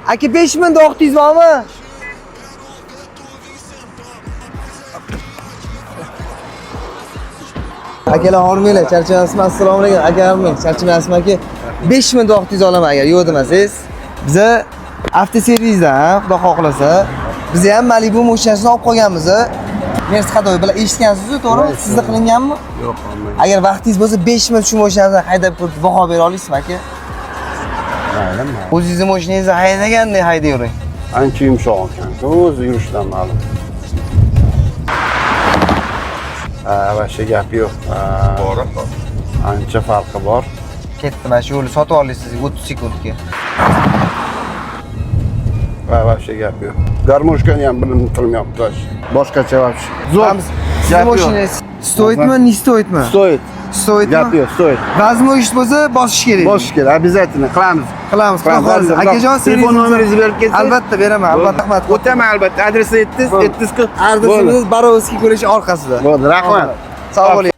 Aka 5000 da vaqtingiz bormi? Akalar hormanglar, charchamasizmi? Assalomu alaykum. Aka hormang, charchamasizmi aka? 5000 da vaqtingiz olaman agar yo'q demasangiz. Biza avtoservisdan, xudo xohlasa, biz ham Malibu mashinasini olib qolganmiz. Mersi Hadoy bilan eshitgansiz-ku, to'g'rimi? Sizda qilinganmi? Yo'q, olmaydi. Agar vaqtingiz bo'lsa 5000 shu mashinani haydab ko'rib baho bera olasizmi aka? Maylimi? O'zingizni mashinangizni haydagandek haydayvering. Ancha yumshoq ekan. O'zi yurishidan ma'lum. Vasha gap yo'q. Bor. Ancha farqi bor. Ketdi, mana shu yo'lni sotib olasiz 30 sekundga. Vasha gap yo'q. Garmoshkani ham bilimni qilmayapti. Boshqacha vobshe. Zo'r. Sizning mashinangiz stoytmi, не stoytmi? Stoyt. Stoytmi? Gap yo'q, stoyt. Vazmoyish bo'lsa bosish kerak. Bosish kerak, обязательно qilamiz. Qilamiz. Akajon, telefon nomeringizni berib ketsangiz. Albatta beraman, albatta rahmat. O'taman albatta. Adresi 7 7 Adresimiz Borovskiy kolleji orqasida. Bo'ldi, rahmat. Sog' bo'ling.